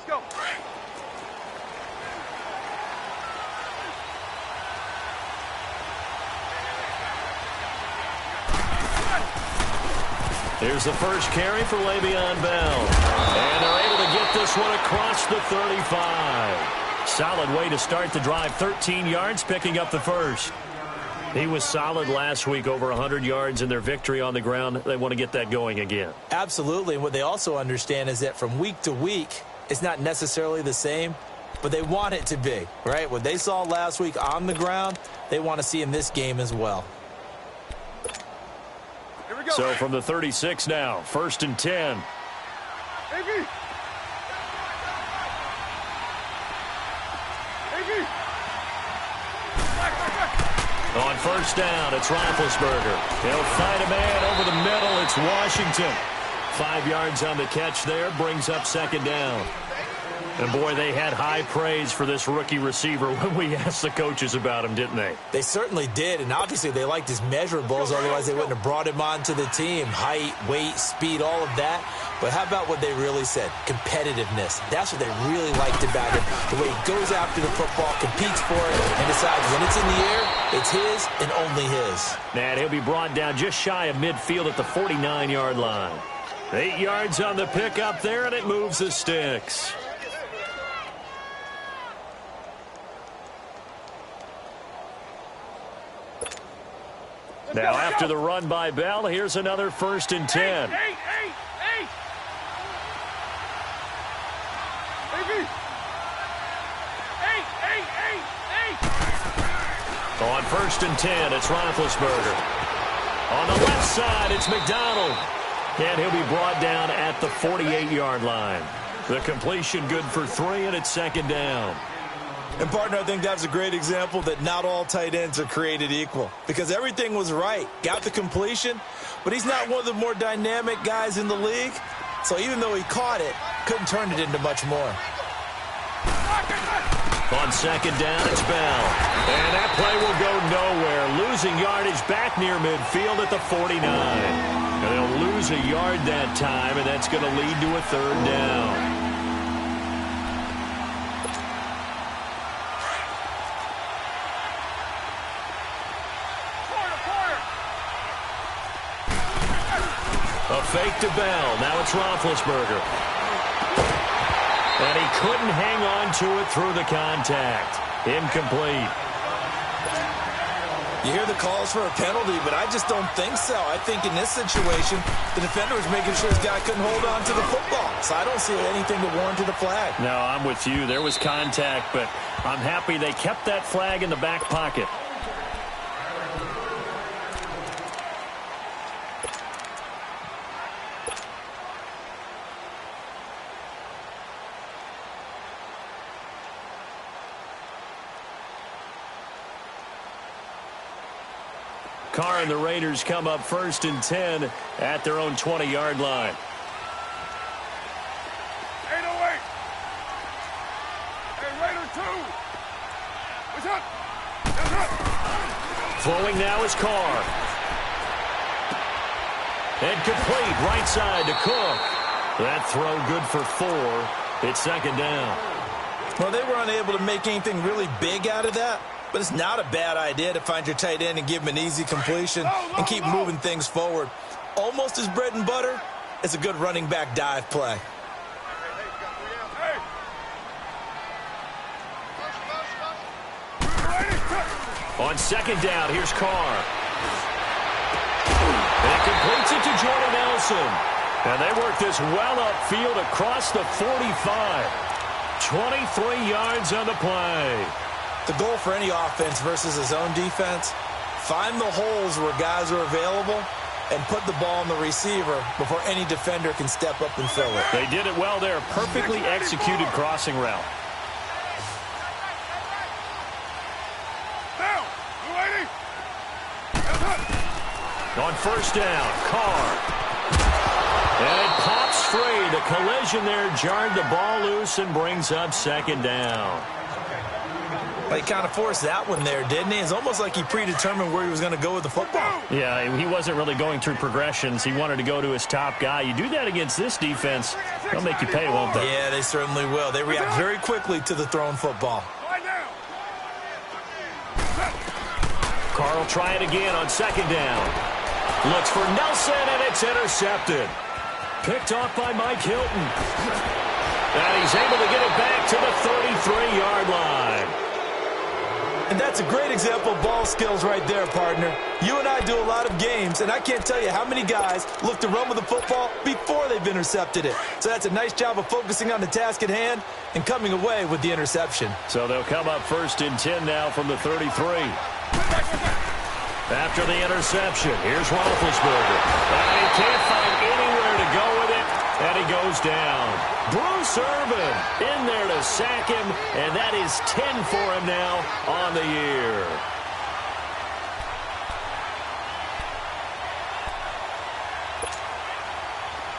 Let's go. Here's the first carry for Le'Veon Bell. And they're able to get this one across the 35. Solid way to start the drive. 13 yards, picking up the first. He was solid last week, over 100 yards in their victory on the ground. They want to get that going again. Absolutely. And what they also understand is that from week to week, it's not necessarily the same, but they want it to be, right? What they saw last week on the ground, they want to see in this game as well. So from the 36 now, 1st and 10. On 1st down, it's Roethlisberger. He'll find a man over the middle. It's Washington. 5 yards on the catch there, brings up 2nd down. And, boy, they had high praise for this rookie receiver when we asked the coaches about him, didn't they? They certainly did, and obviously they liked his measurables, otherwise they wouldn't have brought him onto the team. Height, weight, speed, all of that. But how about what they really said? Competitiveness. That's what they really liked about him. The way he goes after the football, competes for it, and decides when it's in the air, it's his and only his. And he'll be brought down just shy of midfield at the 49-yard line. 8 yards on the pickup there, and it moves the sticks. Now, after the run by Bell, here's another 1st and 10. On 1st and 10, it's Roethlisberger. On the left side, it's McDonald. And he'll be brought down at the 48-yard line. The completion good for 3, and it's 2nd down. And, partner, I think that's a great example that not all tight ends are created equal. Because everything was right. Got the completion, but he's not one of the more dynamic guys in the league. So even though he caught it, couldn't turn it into much more. On 2nd down, it's Bell. And that play will go nowhere. Losing yardage back near midfield at the 49. And they'll lose a yard that time, and that's going to lead to a 3rd down. A fake to Bell. Now it's Roethlisberger. And he couldn't hang on to it through the contact. Incomplete. You hear the calls for a penalty, but I just don't think so. I think in this situation, the defender was making sure his guy couldn't hold on to the football. So I don't see anything to warrant the flag. No, I'm with you. There was contact, but I'm happy they kept that flag in the back pocket. Carr and the Raiders come up 1st and 10 at their own 20-yard line. 808. Hey, Raider 2. What's up? What's up? Throwing now is Carr. And complete right side to Cook. That throw good for 4. It's 2nd down. Well, they were unable to make anything really big out of that. But it's not a bad idea to find your tight end and give him an easy completion and keep moving things forward. Almost as bread and butter as a good running back dive play. On 2nd down, here's Carr. And it completes it to Jordan Nelson. And they work this well upfield across the 45. 23 yards on the play. The goal for any offense versus his own defense, find the holes where guys are available and put the ball on the receiver before any defender can step up and fill it. They did it well there. Perfectly executed crossing route. On 1st down, Carr. And it pops free. The collision there jarred the ball loose and brings up 2nd down. He kind of forced that one there, didn't he? It's almost like he predetermined where he was going to go with the football. Yeah, he wasn't really going through progressions. He wanted to go to his top guy. You do that against this defense, they'll make you pay, won't they? Yeah, they certainly will. They react very quickly to the thrown football. Carr will try it again on second down. Looks for Nelson, and it's intercepted. Picked off by Mike Hilton. And he's able to get it back to the 33-yard line. And that's a great example of ball skills right there, partner. You and I do a lot of games, and I can't tell you how many guys look to run with the football before they've intercepted it. So that's a nice job of focusing on the task at hand and coming away with the interception. So they'll come up 1st and 10 now from the 33. After the interception, here's Roethlisberger. And he can't find anywhere to go with it, and he goes down. Bruce Irvin in there to sack him, and that is 10 for him now on the year.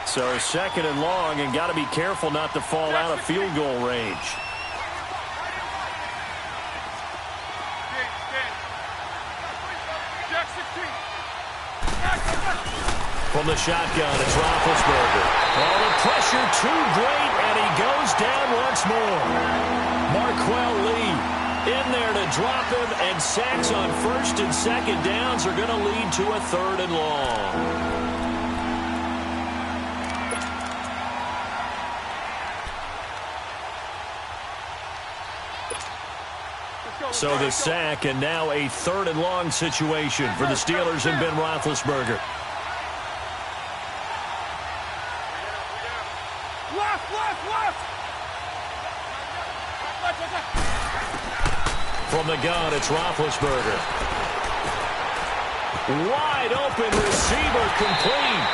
So 2nd and long, and got to be careful not to fall out of field goal range. From the shotgun, it's Roethlisberger. Oh, the pressure too great, and he goes down once more. Marquell Lee in there to drop him, and sacks on 1st and 2nd downs are going to lead to a 3rd and long. So the sack, and now a 3rd and long situation for the Steelers and Ben Roethlisberger. From the gun, it's Roethlisberger. Wide open receiver, complete.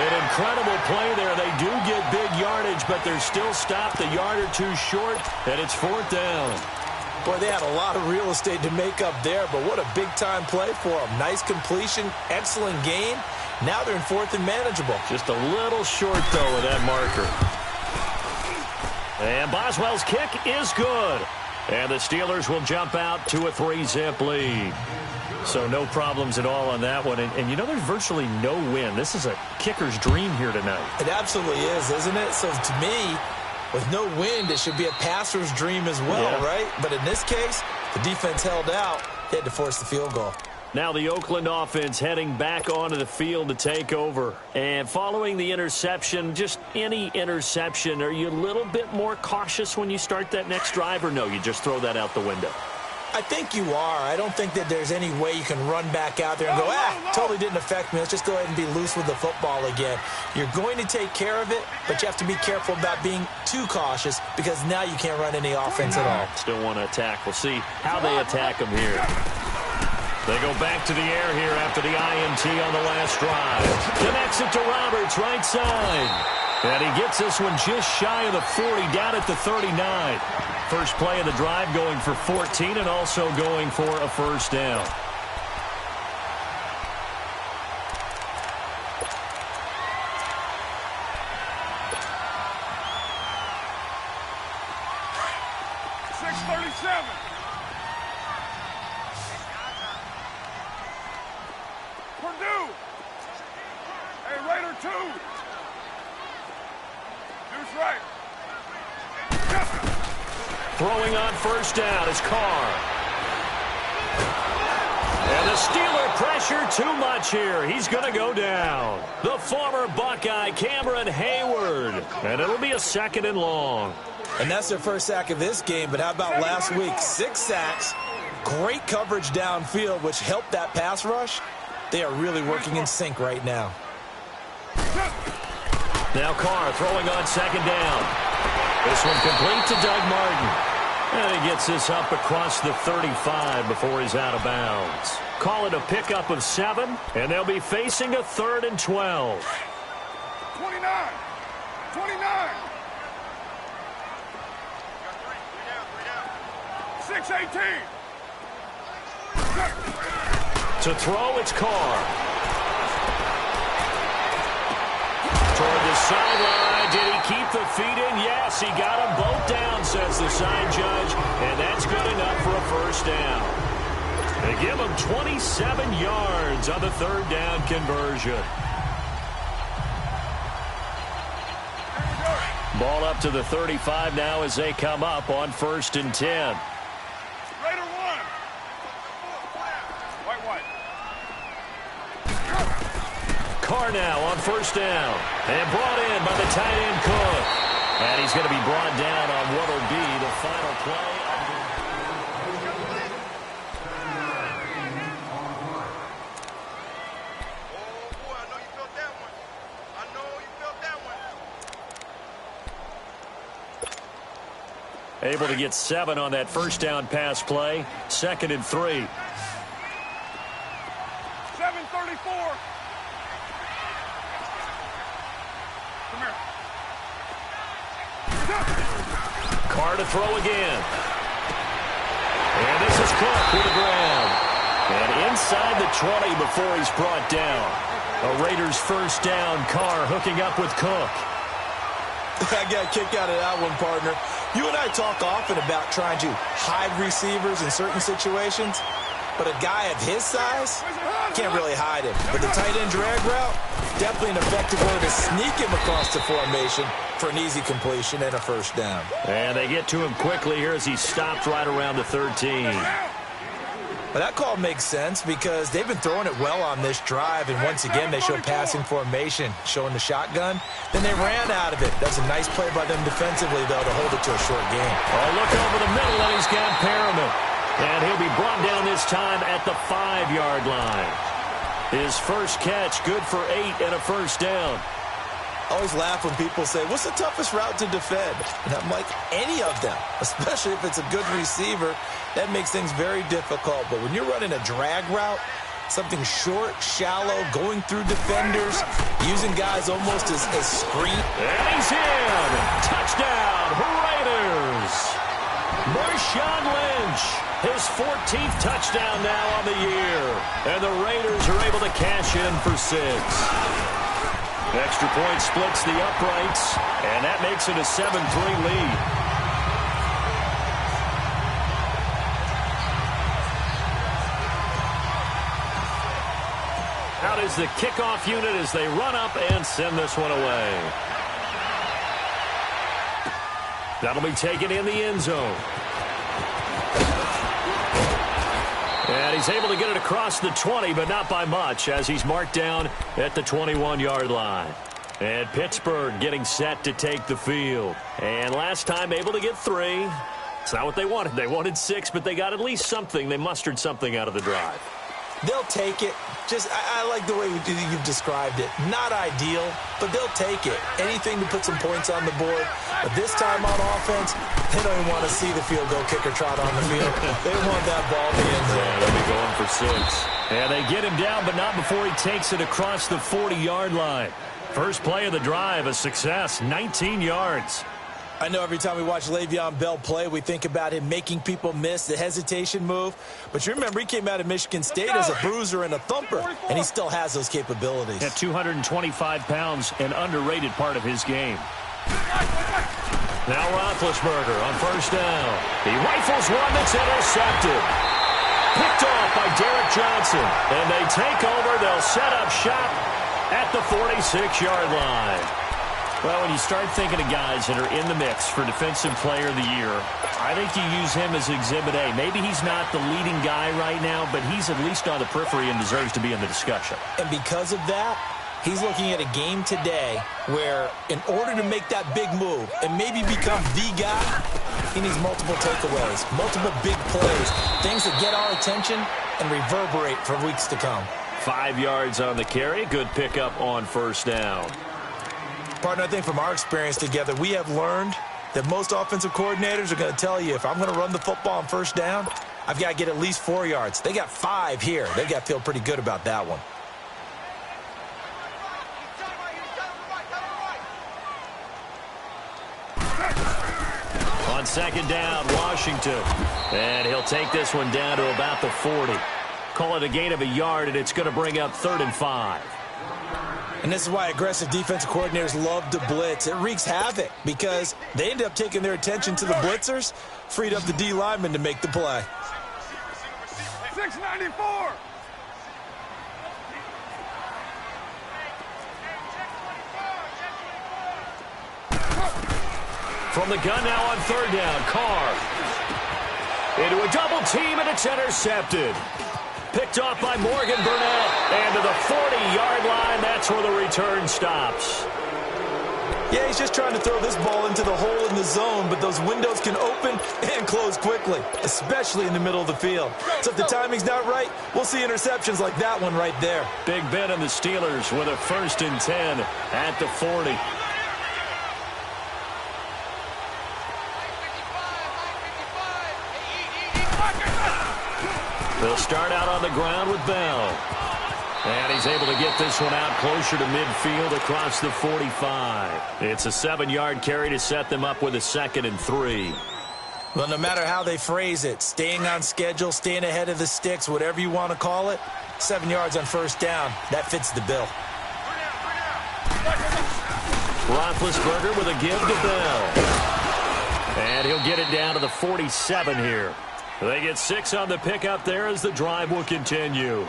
An incredible play there. They do get big yardage, but they're still stopped a yard or two short, and it's 4th down. Boy, they had a lot of real estate to make up there, but what a big-time play for them. Nice completion, excellent game. Now they're in 4th and manageable. Just a little short, though, with that marker. And Boswell's kick is good. And the Steelers will jump out to a 3-zip lead. So no problems at all on that one. And you know, there's virtually no win. This is a kicker's dream here tonight. It absolutely is, isn't it? So to me, with no wind, it should be a passer's dream as well, right? But in this case, the defense held out. They had to force the field goal. Now the Oakland offense heading back onto the field to take over. And following the interception, just any interception, are you a little bit more cautious when you start that next drive, or no, you just throw that out the window? I think you are. I don't think that there's any way you can run back out there and go, totally didn't affect me. Let's just go ahead and be loose with the football again. You're going to take care of it, but you have to be careful about being too cautious because now you can't run any offense at all. Still want to attack. We'll see how they attack them here. They go back to the air here after the INT on the last drive. Connects it to Roberts, right side. And he gets this one just shy of the 40, down at the 39. First play of the drive going for 14 and also going for a first down. Throwing on first down is Carr. And the Steeler pressure too much here. He's going to go down. The former Buckeye, Cameron Hayward. And it'll be a 2nd and long. And that's their first sack of this game, but how about last week? 6 sacks, great coverage downfield, which helped that pass rush. They are really working in sync right now. Now Carr throwing on 2nd down. This one complete to Doug Martin. And he gets this up across the 35 before he's out of bounds. Call it a pickup of 7, and they'll be facing a 3rd and 12. 29. 29. 6-18. To throw, it's Carr. toward the sideline. Did he keep the feet in? Yes, he got them both down, says the sign judge. And that's good enough for a first down. They give him 27 yards on the third down conversion. Ball up to the 35 now as they come up on 1st and 10. Raider one. White. Carr now on 1st down. And brought in by the tight end Cook. And he's going to be brought down on what will be the final play. Able to get 7 on that first down pass play. 2nd and 3. 7:34. Come here. Carr to throw again. And this is Cook to the ground. And inside the 20 before he's brought down. A Raiders first down. Carr hooking up with Cook. I got a kick out of that one, partner. You and I talk often about trying to hide receivers in certain situations, but a guy of his size can't really hide him. But the tight end drag route, definitely an effective way to sneak him across the formation for an easy completion and a first down. And they get to him quickly here as he stopped right around the 13. But that call makes sense because they've been throwing it well on this drive, and once again they show passing formation, showing the shotgun. Then they ran out of it. That's a nice play by them defensively, though, to hold it to a short game. Oh, look over the middle, and he's got Perriman. And he'll be brought down this time at the 5-yard line. His first catch, good for 8 and a first down. I always laugh when people say, what's the toughest route to defend? And I'm like, any of them, especially if it's a good receiver. That makes things very difficult. But when you're running a drag route, something short, shallow, going through defenders, using guys almost as screen. And he's in. Touchdown, Raiders. Marshawn Lynch, his 14th touchdown now on the year. And the Raiders are able to cash in for 6. Extra point splits the uprights, and that makes it a 7-3 lead. Out is the kickoff unit as they run up and send this one away. That'll be taken in the end zone. And he's able to get it across the 20, but not by much, as he's marked down at the 21-yard line. And Pittsburgh getting set to take the field. And last time able to get 3. It's not what they wanted. They wanted 6, but they got at least something. They mustered something out of the drive. They'll take it. I like the way you've described it. Not ideal, but they'll take it. Anything to put some points on the board. But this time on offense, they don't even want to see the field goal kicker trot on the field. They want that ball in the end zone. Yeah, they'll be going for 6. And they get him down, but not before he takes it across the 40-yard line. First play of the drive, a success, 19 yards. I know every time we watch Le'Veon Bell play, we think about him making people miss the hesitation move. But you remember he came out of Michigan State as a bruiser and a thumper, and he still has those capabilities. At 225 pounds, an underrated part of his game. Now Roethlisberger on first down. He rifles one that's intercepted. Picked off by Derek Johnson. And they take over. They'll set up shop at the 46-yard line. Well, when you start thinking of guys that are in the mix for Defensive Player of the Year, I think you use him as Exhibit A. Maybe he's not the leading guy right now, but he's at least on the periphery and deserves to be in the discussion. And because of that, he's looking at a game today where in order to make that big move and maybe become the guy, he needs multiple takeaways, multiple big plays, things that get our attention and reverberate for weeks to come. 5 yards on the carry. Good pickup on first down. Partner, I think from our experience together, we have learned that most offensive coordinators are going to tell you, if I'm going to run the football on first down, I've got to get at least 4 yards. They got 5 here. They got to feel pretty good about that one. On second down, Washington. And he'll take this one down to about the 40. Call it a gain of a yard, and it's going to bring up 3rd and 5. And this is why aggressive defensive coordinators love to blitz. It wreaks havoc because they end up taking their attention to the blitzers, freed up the D lineman to make the play. 694. From the gun now on third down, Carr. Into a double team, and it's intercepted. Picked off by Morgan Burnett, and to the 40-yard line, that's where the return stops. Yeah, he's just trying to throw this ball into the hole in the zone, but those windows can open and close quickly, especially in the middle of the field. So if the timing's not right, we'll see interceptions like that one right there. Big Ben and the Steelers with a 1st and 10 at the 40. They'll start out on the ground with Bell. And he's able to get this one out closer to midfield across the 45. It's a 7-yard carry to set them up with a 2nd and 3. Well, no matter how they phrase it, staying on schedule, staying ahead of the sticks, whatever you want to call it, 7 yards on 1st down, that fits the bill. Roethlisberger with a give to Bell. And he'll get it down to the 47 here. They get 6 on the pickup there as the drive will continue.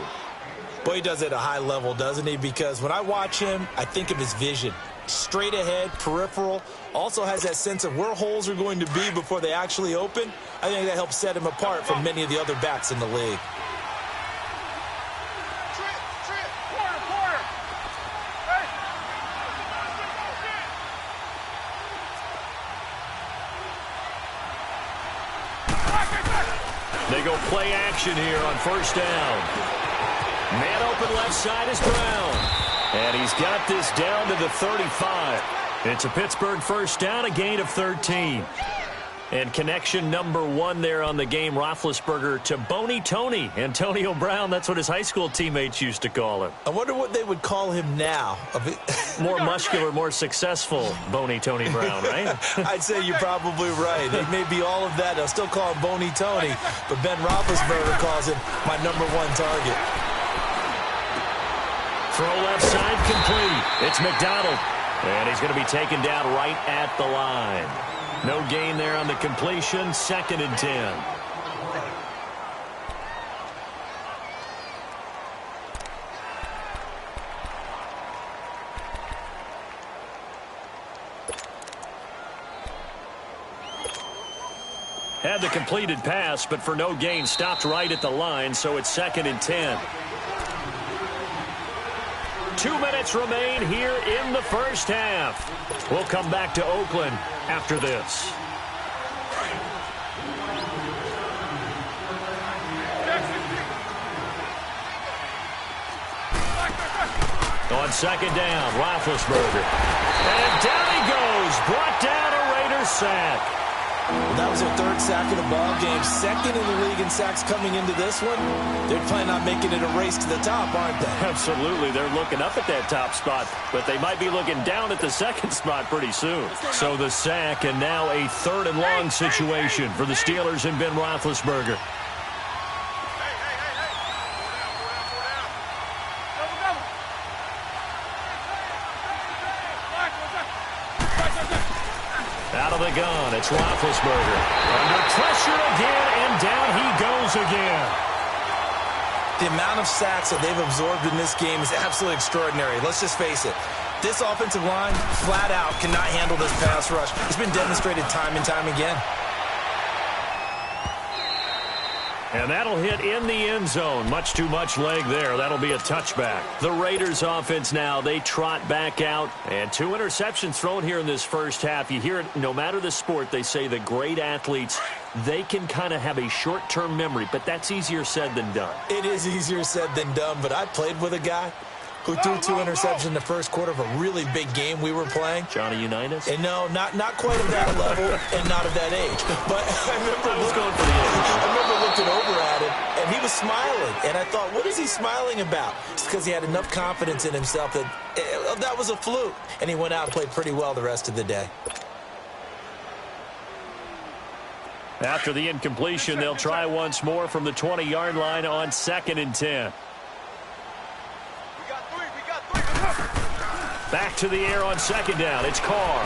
Boy, he does it at a high level, doesn't he? Because when I watch him, I think of his vision. Straight ahead, peripheral, also has that sense of where holes are going to be before they actually open. I think that helps set him apart from many of the other backs in the league. They go play action here on 1st down. Man open left side is Brown. And he's got this down to the 35. It's a Pittsburgh 1st down, a gain of 13. And connection number 1 there on the game, Roethlisberger to Boney Tony. Antonio Brown, that's what his high school teammates used to call him. I wonder what they would call him now. More muscular, more successful Boney Tony Brown, right? I'd say you're probably right. It may be all of that. They'll still call him Boney Tony, but Ben Roethlisberger calls him my number 1 target. Throw left side complete. It's McDonald. And he's going to be taken down right at the line. No gain there on the completion. 2nd and 10. Had the completed pass, but for no gain, stopped right at the line, so it's 2nd and 10. 2 minutes remain here in the 1st half. We'll come back to Oakland after this. On 2nd down, Roethlisberger. And down he goes. Brought down a Raiders sack. Well, that was their 3rd sack of the ball game. 2nd in the league in sacks coming into this one. They're planning on making it a race to the top, aren't they? Absolutely. They're looking up at that top spot, but they might be looking down at the 2nd spot pretty soon. So the sack, and now a 3rd and long situation for the Steelers and Ben Roethlisberger. Out of the gun, it's Roethlisberger. Under pressure again, and down he goes again. The amount of sacks that they've absorbed in this game is absolutely extraordinary. Let's just face it. This offensive line, flat out, cannot handle this pass rush. It's been demonstrated time and time again. And that'll hit in the end zone. Much too much leg there. That'll be a touchback. The Raiders offense now, they trot back out. And 2 interceptions thrown here in this 1st half. You hear it, no matter the sport, they say the great athletes, they can kind of have a short-term memory. But that's easier said than done. It is easier said than done, but I played with a guy who threw 2 interceptions in the 1st quarter of a really big game we were playing. Johnny Unitas? And no, not quite at that level and not at that age. But I remember looking over at him, and he was smiling. And I thought, what is he smiling about? It's because he had enough confidence in himself that that was a fluke. And he went out and played pretty well the rest of the day. After the incompletion, they'll try once more from the 20-yard line on 2nd and 10. back to the air on second down. It's Carr.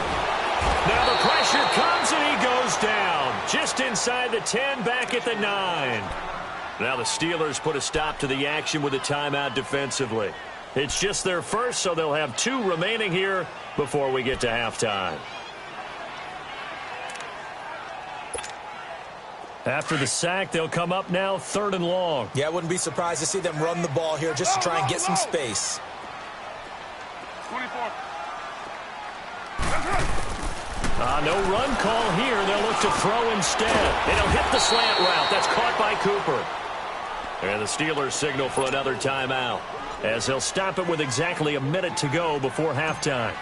Now the pressure comes, and he goes down. Just inside the 10, back at the 9. Now the Steelers put a stop to the action with a timeout defensively. It's just their first, so they'll have 2 remaining here before we get to halftime. After the sack, they'll come up now 3rd and long. Yeah, I wouldn't be surprised to see them run the ball here just to try and get some space. 24. No run call here. They'll look to throw instead. And he'll hit the slant route. That's caught by Cooper. And the Steelers signal for another timeout, as he'll stop it with exactly a minute to go before halftime.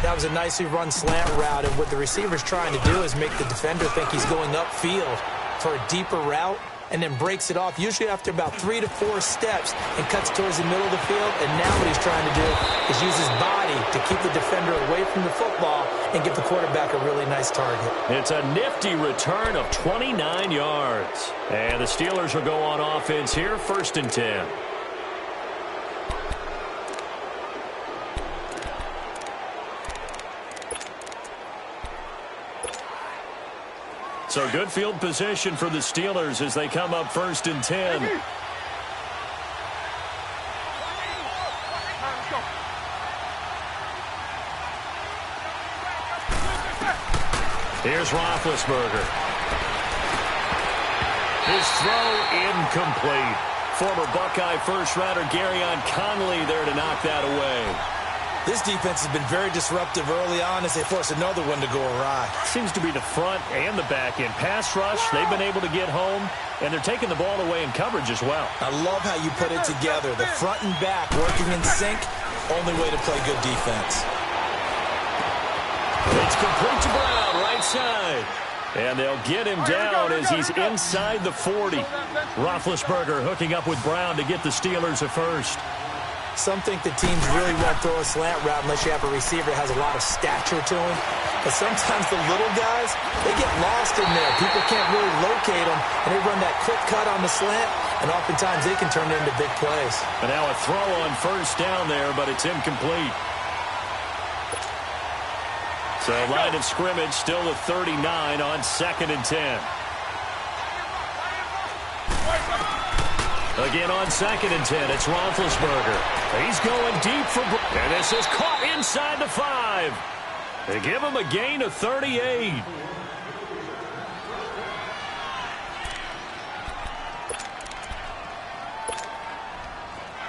That was a nicely run slant route, and what the receiver's trying to do is make the defender think he's going upfield for a deeper route, and then breaks it off, usually after about 3 to 4 steps, and cuts towards the middle of the field. And now what he's trying to do is use his body to keep the defender away from the football and give the quarterback a really nice target. It's a nifty return of 29 yards. And the Steelers will go on offense here, 1st and 10. So good field position for the Steelers as they come up 1st and 10. Here's Roethlisberger. His throw incomplete. Former Buckeye first-rounder Garyon Conley there to knock that away. This defense has been very disruptive early on as they force another one to go awry. Seems to be the front and the back end. Pass rush, they've been able to get home, and they're taking the ball away in coverage as well. I love how you put it together. The front and back working in sync, only way to play good defense. It's complete to Brown, right side. And they'll get him down as he's inside the 40. Roethlisberger hooking up with Brown to get the Steelers a first. Some think the teams really won't throw a slant route unless you have a receiver that has a lot of stature to him. But sometimes the little guys, they get lost in there. People can't really locate them, and they run that quick cut on the slant, and oftentimes they can turn it into big plays. And now a throw on 1st down there, but it's incomplete. So line of scrimmage still at 39 on 2nd and 10. Again on 2nd and 10, it's Roethlisberger. He's going deep for... And this is caught inside the 5. They give him a gain of 38.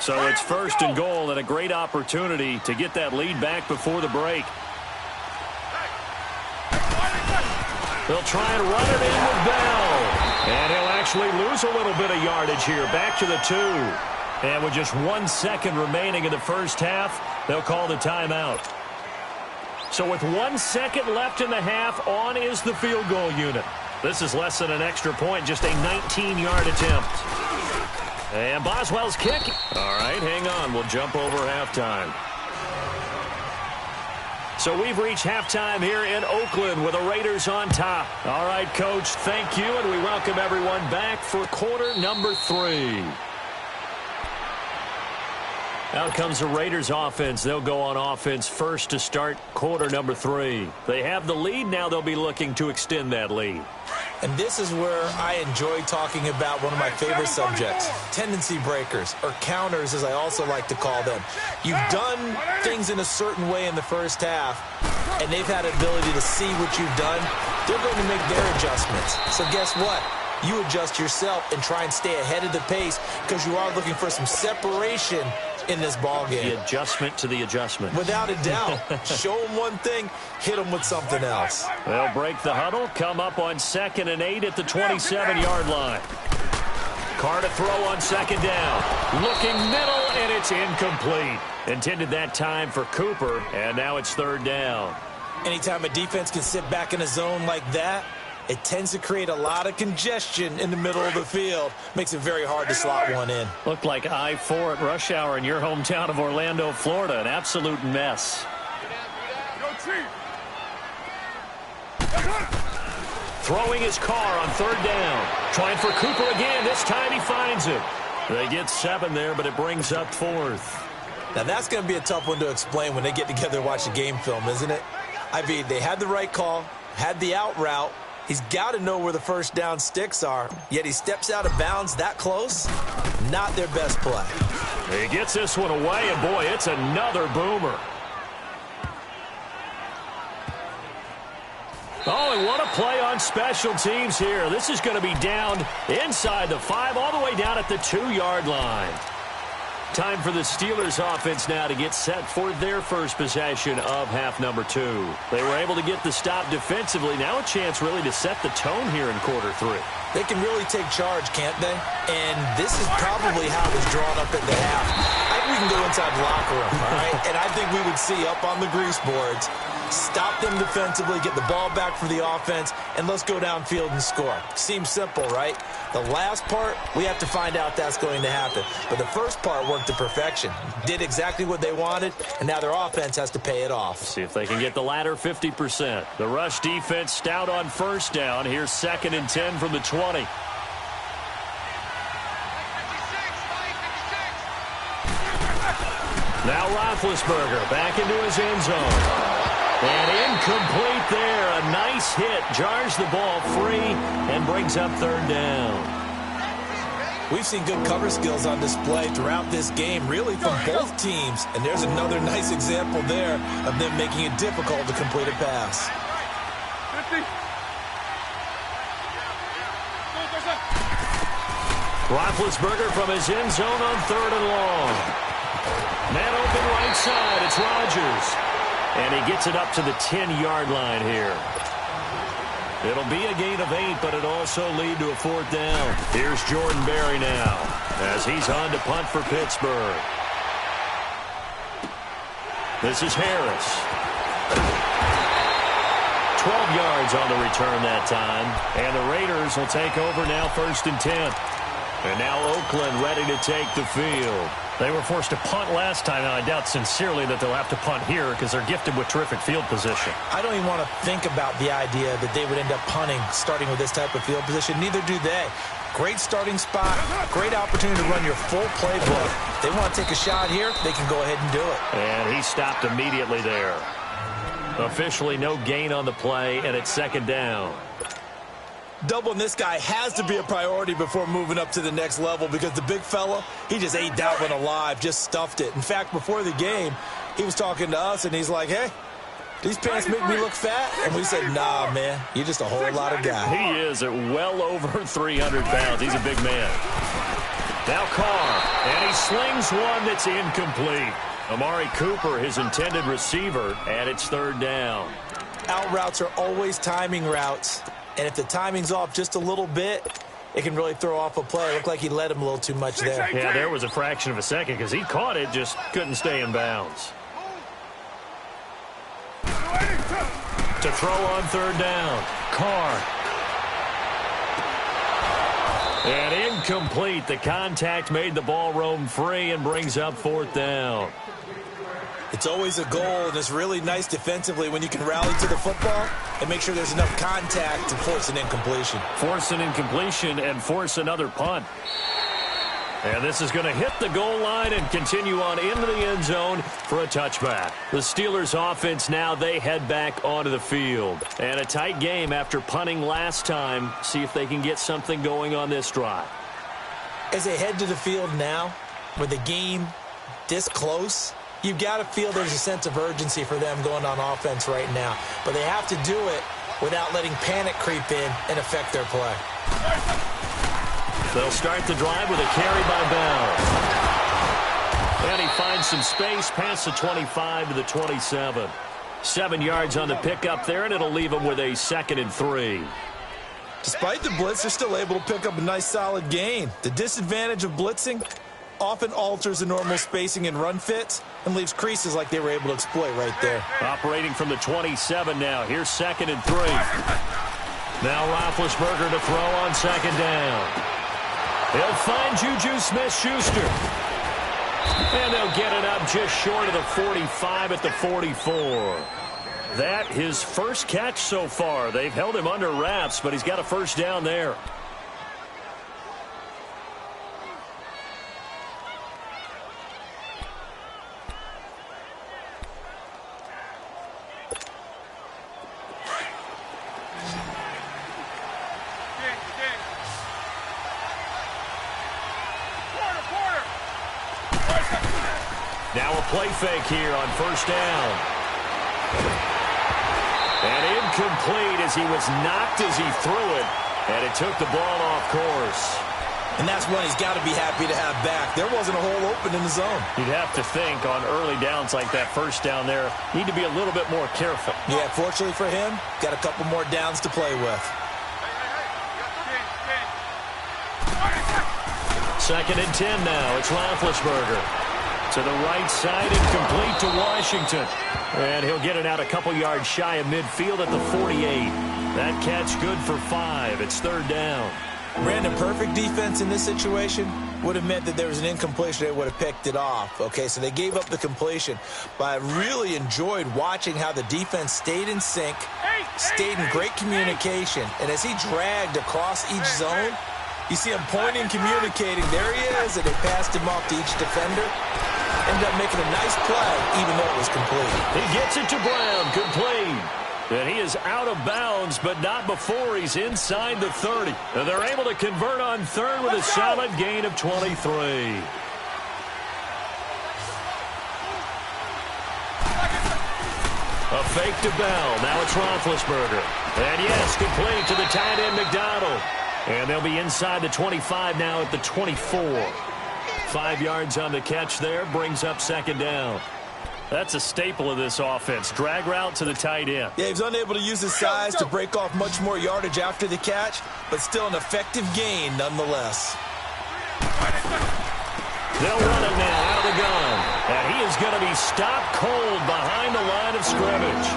So it's 1st and goal, and a great opportunity to get that lead back before the break. They'll try and run it in with Bell. And he'll actually lose a little bit of yardage here. Back to the 2. And with just 1 second remaining in the first half, they'll call the timeout. So with 1 second left in the half, on is the field goal unit. This is less than an extra point, just a 19-yard attempt. And Boswell's kick. All right, hang on. We'll jump over halftime. So we've reached halftime here in Oakland with the Raiders on top. All right, Coach, thank you, and we welcome everyone back for quarter number 3. Out comes the Raiders offense. They'll go on offense first to start quarter number 3. They have the lead. Now they'll be looking to extend that lead. And this is where I enjoy talking about one of my favorite subjects, tendency breakers, or counters as I also like to call them. You've done things in a certain way in the first half, and they've had an ability to see what you've done. They're going to make their adjustments. So guess what? You adjust yourself and try and stay ahead of the pace because you are looking for some separation in this ball game. The adjustment to the adjustment. Without a doubt. Show them one thing, hit them with something else. They'll break the huddle, come up on 2nd and 8 at the 27-yard line. Carr to throw on 2nd down. Looking middle, and it's incomplete. Intended that time for Cooper, and now it's 3rd down. Anytime a defense can sit back in a zone like that, it tends to create a lot of congestion in the middle of the field. Makes it very hard to slot one in. Looked like I-4 at rush hour in your hometown of Orlando, Florida. An absolute mess. Throwing his Carr on 3rd down. Trying for Cooper again. This time he finds it. They get 7 there, but it brings up 4th. Now, that's going to be a tough one to explain when they get together and watch the game film, isn't it? I mean, they had the right call, had the out route. He's got to know where the first down sticks are, yet he steps out of bounds that close. Not their best play. He gets this one away, and boy, it's another boomer. Oh, and what a play on special teams here. This is going to be down inside the 5, all the way down at the 2-yard line. Time for the Steelers offense now to get set for their first possession of half number 2. They were able to get the stop defensively. Now a chance really to set the tone here in quarter 3. They can really take charge, can't they? And this is probably how it was drawn up at the half. I think we can go inside the locker room, all right? And I think we would see up on the grease boards, stop them defensively, get the ball back for the offense, and let's go downfield and score. Seems simple, right? The last part, we have to find out that's going to happen. But the first part worked to perfection. Did exactly what they wanted, and now their offense has to pay it off. See if they can get the latter 50%. The rush defense stout on first down. Here's 2nd and 10 from the 20. Now Roethlisberger back into his end zone. And incomplete there. A nice hit. Jars the ball free and brings up 3rd down. We've seen good cover skills on display throughout this game, really from both teams. And there's another nice example there of them making it difficult to complete a pass. 50. Roethlisberger from his end zone on 3rd and long. Man open right side. It's Rodgers. And he gets it up to the 10-yard line here. It'll be a gain of 8, but it also lead to a 4th down. Here's Jordan Berry now as he's on to punt for Pittsburgh. This is Harris. 12 yards on the return that time. And the Raiders will take over now 1st and 10. And now Oakland ready to take the field. They were forced to punt last time, and I doubt sincerely that they'll have to punt here because they're gifted with terrific field position. I don't even want to think about the idea that they would end up punting starting with this type of field position. Neither do they. Great starting spot, great opportunity to run your full playbook. If they want to take a shot here, they can go ahead and do it. And he stopped immediately there. Officially no gain on the play, and it's 2nd down. Doubling this guy has to be a priority before moving up to the next level because the big fella, he just ate that one alive, just stuffed it. In fact, before the game, he was talking to us, and he's like, hey, these pants make me look fat? And we said, nah, man, you're just a whole lot of guy. He is at well over 300 pounds. He's a big man. Now Carr, and he slings one that's incomplete. Amari Cooper, his intended receiver, and it's 3rd down. Out routes are always timing routes. And if the timing's off just a little bit, it can really throw off a play. It looked like he led him a little too much there. Yeah, there was a fraction of a second because he caught it, just couldn't stay in bounds. To throw on 3rd down, Carr. And incomplete. The contact made the ball roam free and brings up 4th down. It's always a goal, and it's really nice defensively when you can rally to the football and make sure there's enough contact to force an incompletion. Force an incompletion and force another punt. And this is going to hit the goal line and continue on into the end zone for a touchback. The Steelers offense now, they head back onto the field. And a tight game after punting last time. See if they can get something going on this drive. As they head to the field now, with the game this close, you've got to feel there's a sense of urgency for them going on offense right now. But they have to do it without letting panic creep in and affect their play. They'll start the drive with a carry by Bell. And he finds some space past the 25 to the 27. 7 yards on the pickup there, and it'll leave him with a 2nd and 3. Despite the blitz, they're still able to pick up a nice solid gain. The disadvantage of blitzing often alters the normal spacing and run fits and leaves creases like they were able to exploit right there. Operating from the 27 now. Here's 2nd and 3. Now Roethlisberger to throw on 2nd down. He'll find Juju Smith-Schuster. And they'll get it up just short of the 45 at the 44. That his first catch so far. They've held him under wraps, but he's got a first down there. Now a play fake here on first down. And incomplete as he was knocked as he threw it, and it took the ball off course. And that's one he's got to be happy to have back. There wasn't a hole open in the zone. You'd have to think on early downs like that first down there, need to be a little bit more careful. Yeah, fortunately for him, got a couple more downs to play with. Second and 10 now. It's Roethlisberger. To the right side and complete to Washington. And he'll get it out a couple yards shy of midfield at the 48. That catch good for 5. It's third down. Brandon, perfect defense in this situation would have meant that there was an incompletion. They would have picked it off. Okay, so they gave up the completion. But I really enjoyed watching how the defense stayed in sync, stayed in great communication. And as he dragged across each zone, you see him pointing, communicating. There he is, and they passed him off to each defender. Ended up making a nice play, even though it was complete. He gets it to Brown, complete. And he is out of bounds, but not before he's inside the 30. And they're able to convert on third with a solid gain of 23. A fake to Bell. Now it's Roethlisberger. And yes, complete to the tight end McDonald. And they'll be inside the 25 now at the 24. 5 yards on the catch there, brings up second down. That's a staple of this offense. Drag route to the tight end. Yeah, he was unable to use his size to break off much more yardage after the catch, but still an effective gain nonetheless. They'll run it now out of the gun. And he is going to be stopped cold behind the line of scrimmage.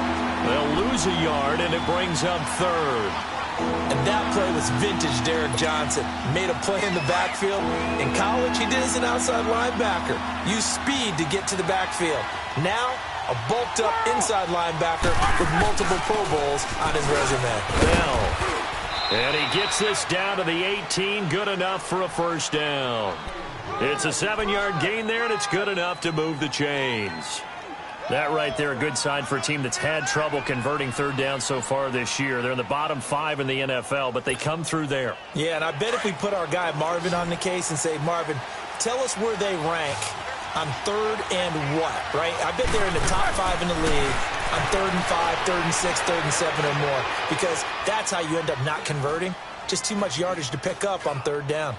They'll lose a yard, and it brings up third. And that play was vintage Derek Johnson. Made a play in the backfield. In college, he did as an outside linebacker. Used speed to get to the backfield. Now, a bulked-up inside linebacker with multiple Pro Bowls on his resume. Bell. And he gets this down to the 18. Good enough for a first down. It's a 7-yard gain there, and it's good enough to move the chains. That right there, a good sign for a team that's had trouble converting third down so far this year. They're in the bottom 5 in the NFL, but they come through there. Yeah, and I bet if we put our guy Marvin on the case and say, Marvin, tell us where they rank on third and what, right? I bet they're in the top 5 in the league on third and 5, third and 6, third and 7 or more, because that's how you end up not converting. Just too much yardage to pick up on third down.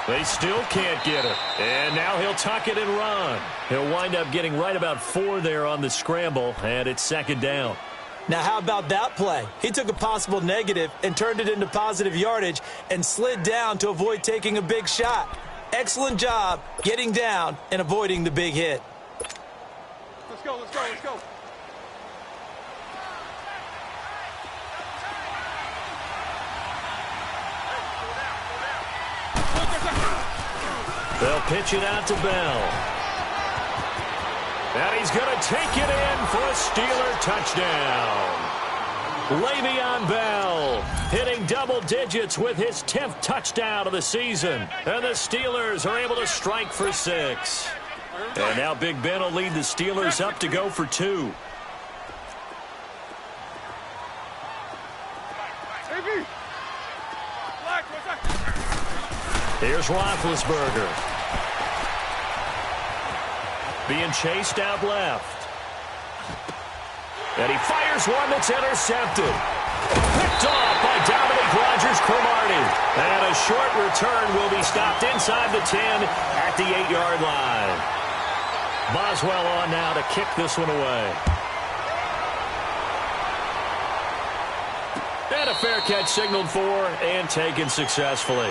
They still can't get it. And now he'll tuck it and run. He'll wind up getting right about 4 there on the scramble, and it's second down. Now, how about that play? He took a possible negative and turned it into positive yardage and slid down to avoid taking a big shot. Excellent job getting down and avoiding the big hit. Let's go, let's go, let's go. They'll pitch it out to Bell. And he's going to take it in for a Steeler touchdown. Le'Veon Bell hitting double digits with his 10th touchdown of the season. And the Steelers are able to strike for 6. And now Big Ben will lead the Steelers up to go for 2. Here's Roethlisberger. Being chased out left. And he fires one that's intercepted. Picked off by Dominic Rodgers-Cromartie. And a short return will be stopped inside the 10 at the 8-yard line. Boswell on now to kick this one away. And a fair catch signaled for and taken successfully.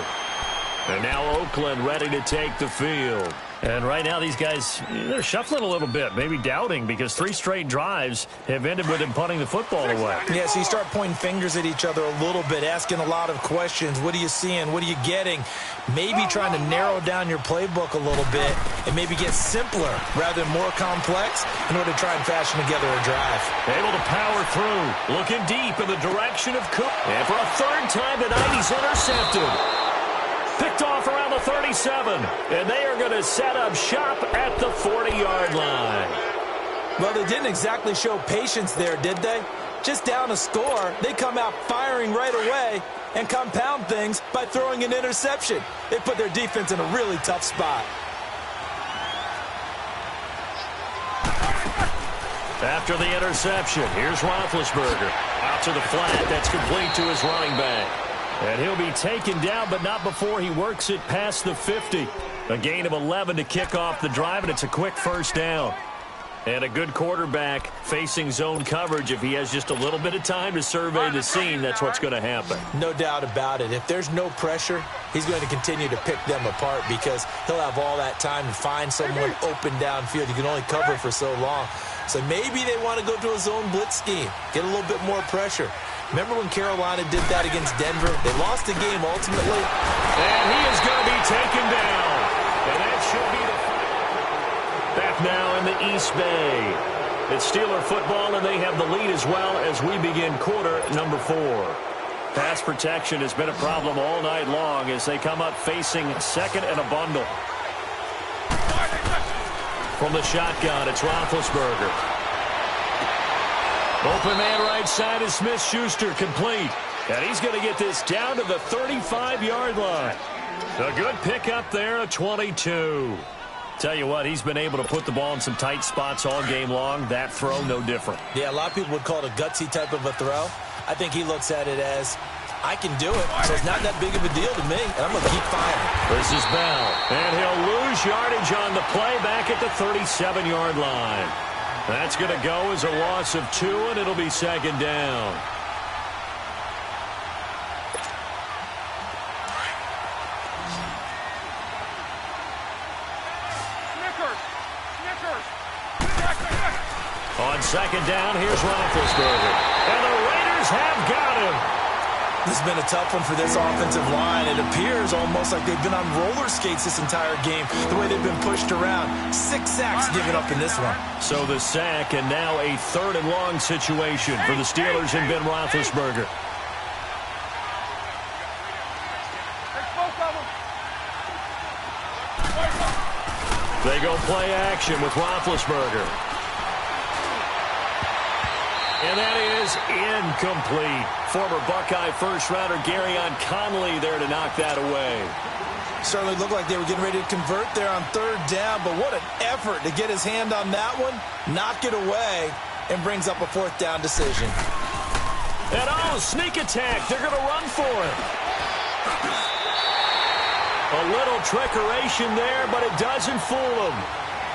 And now Oakland ready to take the field. And right now these guys, they're shuffling a little bit, maybe doubting, because 3 straight drives have ended with them punting the football away. Yeah, so you start pointing fingers at each other a little bit, asking a lot of questions. What are you seeing? What are you getting? Maybe trying to narrow down your playbook a little bit and maybe get simpler rather than more complex in order to try and fashion together a drive. Able to power through, looking deep in the direction of Cook. And for a 3rd time tonight, he's intercepted. Picked off around the 37, and they are going to set up shop at the 40-yard line. Well, they didn't exactly show patience there, did they? Just down a score, they come out firing right away and compound things by throwing an interception. They put their defense in a really tough spot. After the interception, here's Roethlisberger. Out to the flat. That's complete to his running back. And he'll be taken down, but not before he works it past the 50. A gain of 11 to kick off the drive, and it's a quick first down. And a good quarterback facing zone coverage. If he has just a little bit of time to survey the scene, that's what's going to happen. No doubt about it. If there's no pressure, he's going to continue to pick them apart because he'll have all that time to find someone open downfield. You can only cover for so long. So maybe they want to go to a zone blitz scheme, get a little bit more pressure. Remember when Carolina did that against Denver? They lost the game ultimately. And he is going to be taken down. And that should be the back now in the East Bay. It's Steeler football, and they have the lead as well as we begin quarter number 4. Pass protection has been a problem all night long as they come up facing second and a bundle. From the shotgun, it's Roethlisberger. Open man right side is Smith-Schuster, complete. And he's going to get this down to the 35-yard line. A good pickup there, a 22. Tell you what, he's been able to put the ball in some tight spots all game long. That throw, no different. Yeah, a lot of people would call it a gutsy type of a throw. I think he looks at it as, I can do it, so it's not that big of a deal to me, and I'm going to keep firing. This is Bell, and he'll lose yardage on the play back at the 37-yard line. That's going to go as a loss of 2, and it'll be second down. On second down, here's Roethlisberger. And the Raiders have got him. This has been a tough one for this offensive line. It appears almost like they've been on roller skates this entire game, the way they've been pushed around. 6 sacks given up in this one. So the sack, and now a 3rd and long situation for the Steelers and Ben Roethlisberger. They go play action with Roethlisberger. And that is incomplete. Former Buckeye first-rounder Garyon Conley there to knock that away. Certainly looked like they were getting ready to convert there on 3rd down, but what an effort to get his hand on that one, knock it away, and brings up a 4th down decision. And sneak attack. They're going to run for it. A little trickeration there, but it doesn't fool them.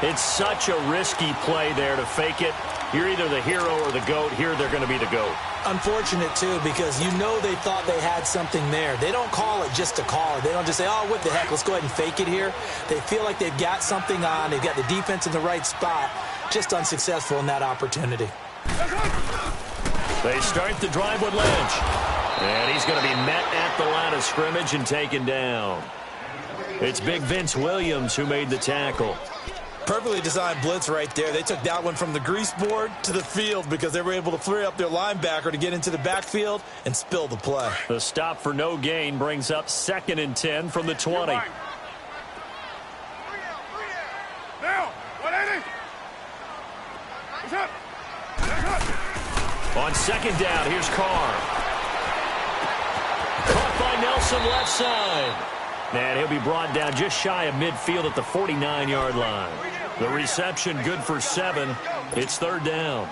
It's such a risky play there to fake it. You're either the hero or the GOAT. Here they're going to be the GOAT. Unfortunate, too, because you know they thought they had something there. They don't call it just to call it. They don't just say, oh, what the heck, let's go ahead and fake it here. They feel like they've got something on. They've got the defense in the right spot. Just unsuccessful in that opportunity. They start the drive with Lynch. And he's going to be met at the line of scrimmage and taken down. It's big Vince Williams who made the tackle. Perfectly designed blitz right there. They took that one from the grease board to the field because they were able to free up their linebacker to get into the backfield and spill the play. The stop for no gain brings up 2nd and 10 from the 20. Now, 180. What's up? On second down, here's Carr. Caught by Nelson left side. And he'll be brought down just shy of midfield at the 49-yard line. The reception good for 7. It's 3rd down.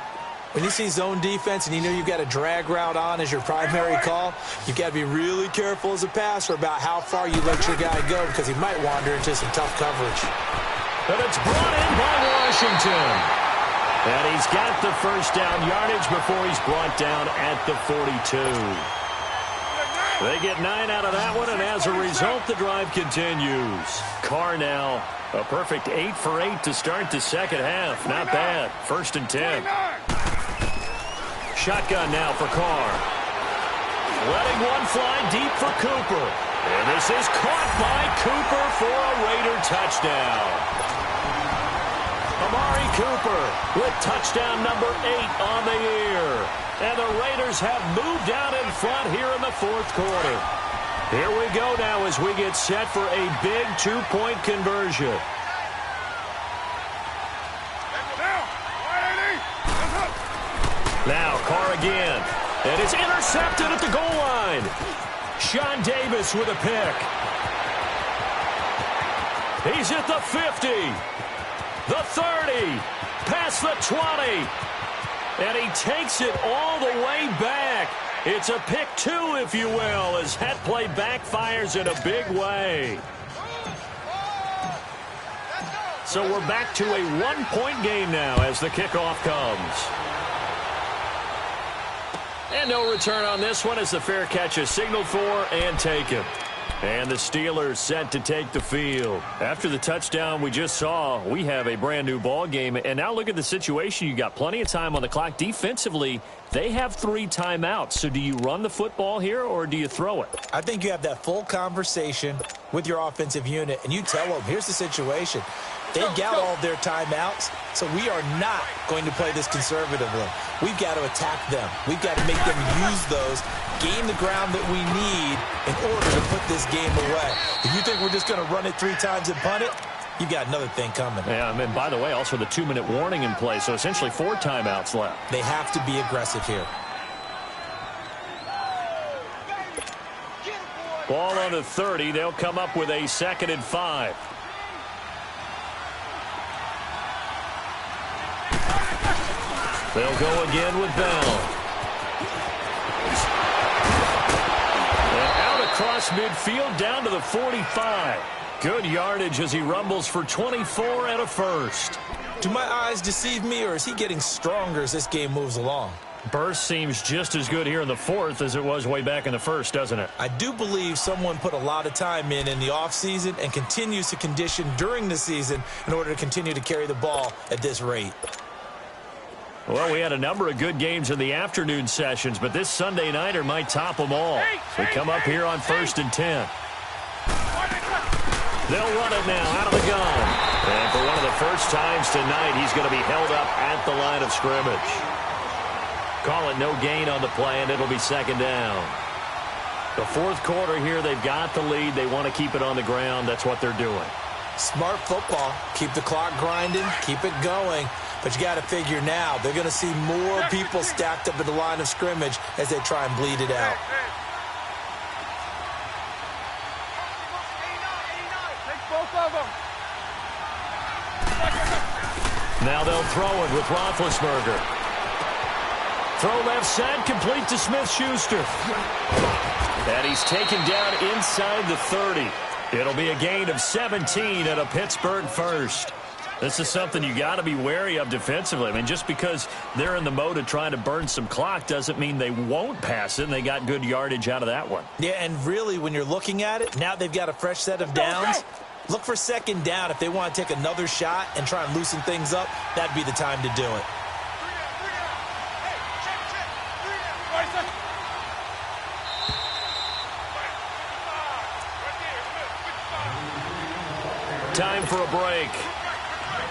When you see zone defense and you know you've got a drag route on as your primary call, you've got to be really careful as a passer about how far you let your guy go because he might wander into some tough coverage. But it's brought in by Washington. And he's got the first down yardage before he's brought down at the 42. They get 9 out of that one, and as a result, the drive continues. Carr now, a perfect 8 for 8 to start the second half. Not bad. 1st and 10. Shotgun now for Carr. Letting one fly deep for Cooper. And this is caught by Cooper for a Raider touchdown. Amari Cooper with touchdown number 8 on the year. And the Raiders have moved out in front here in the 4th quarter. Here we go now as we get set for a big 2-point conversion. Now Carr again. And it's intercepted at the goal line. Sean Davis with a pick. He's at the 50. The 30. Past the 20. And he takes it all the way back. It's a pick two, if you will, as that play backfires in a big way. So we're back to a one-point game now as the kickoff comes. And no return on this one as the fair catch is signaled for and taken. And the Steelers set to take the field. After the touchdown we just saw, we have a brand new ball game. And now look at the situation. You got plenty of time on the clock. Defensively, they have 3 timeouts. So do you run the football here or do you throw it? I think you have that full conversation with your offensive unit, and you tell them, here's the situation. They got all their timeouts, so we are not going to play this conservatively. We've got to attack them. We've got to make them use those, gain the ground that we need in order to put this game away. If you think we're just going to run it 3 times and punt it, you've got another thing coming. Yeah, and by the way, also the 2-minute warning in play, so essentially 4 timeouts left. They have to be aggressive here. Ball on the 30. They'll come up with a 2nd and 5. They'll go again with Bell. And out across midfield down to the 45. Good yardage as he rumbles for 24 and a first. Do my eyes deceive me, or is he getting stronger as this game moves along? Burst seems just as good here in the 4th as it was way back in the 1st, doesn't it? I do believe someone put a lot of time in the offseason and continues to condition during the season in order to continue to carry the ball at this rate. Well, we had a number of good games in the afternoon sessions, but this Sunday nighter might top them all. We come up here on 1st and 10. They'll run it now out of the gun. And for one of the first times tonight, he's going to be held up at the line of scrimmage. Call it no gain on the play, and it'll be 2nd down. The 4th quarter here, they've got the lead. They want to keep it on the ground. That's what they're doing. Smart football. Keep the clock grinding. Keep it going. But you got to figure now, they're going to see more people stacked up at the line of scrimmage as they try and bleed it out. Now they'll throw it with Roethlisberger. Throw left side, complete to Smith-Schuster. And he's taken down inside the 30. It'll be a gain of 17 and a Pittsburgh first. This is something you got to be wary of defensively. I mean, just because they're in the mode of trying to burn some clock doesn't mean they won't pass it, and they got good yardage out of that one. Yeah, and really, when you're looking at it, now they've got a fresh set of downs. Look for 2nd down. If they want to take another shot and try and loosen things up, that'd be the time to do it. Time for a break.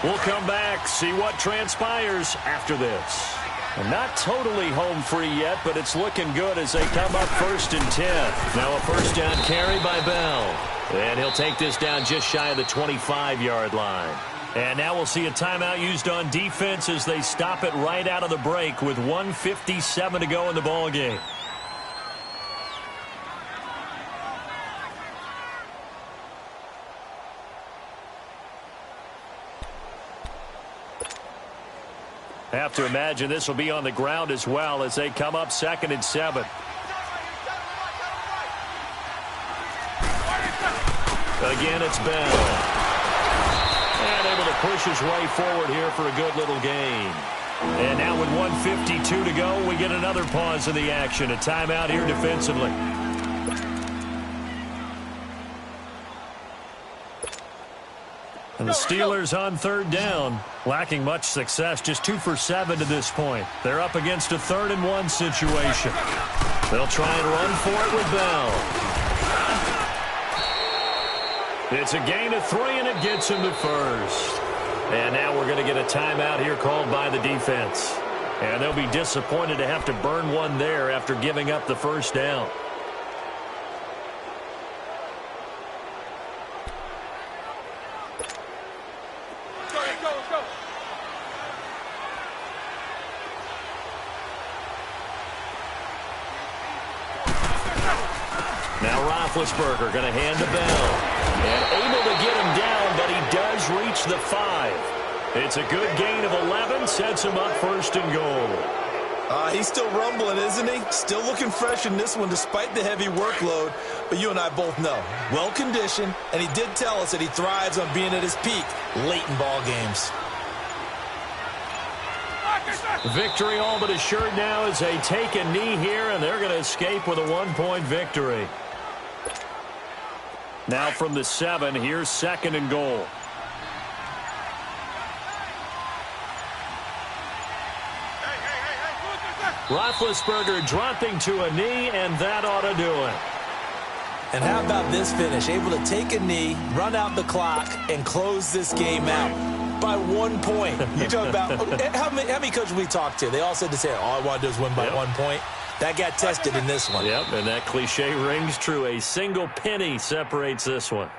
We'll come back, see what transpires after this. And not totally home free yet, but it's looking good as they come up 1st and 10. Now a 1st down carry by Bell. And he'll take this down just shy of the 25-yard line. And now we'll see a timeout used on defense as they stop it right out of the break with 1:57 to go in the ballgame. Have to imagine this will be on the ground as well as they come up 2nd and 7. Again, it's Bell. And able to push his way forward here for a good little gain. And now with 1:52 to go, we get another pause in the action. A timeout here defensively. And the Steelers on 3rd down, lacking much success, just 2 for 7 to this point. They're up against a 3rd and 1 situation. They'll try and run for it with Bell. It's a gain of 3, and it gets him to 1st. And now we're going to get a timeout here called by the defense. And they'll be disappointed to have to burn one there after giving up the 1st down. Now Roethlisberger going to hand to Bell. And able to get him down, but he does reach the 5. It's a good gain of 11, sets him up first and goal. He's still rumbling, isn't he? Still looking fresh in this one despite the heavy workload. But you and I both know, well-conditioned, and he did tell us that he thrives on being at his peak late in ball games. Victory all but assured now as they take a knee here, and they're going to escape with a 1-point victory. Now from the 7, here's second and goal. Roethlisberger dropping to a knee, and that ought to do it. And how about this finish? Able to take a knee, run out the clock, and close this game out by 1 point. You talk about how many coaches we talked to? They all said the same. All I want to do is win by 1 point. That got tested in this one. Yep, and that cliche rings true. A single penny separates this one.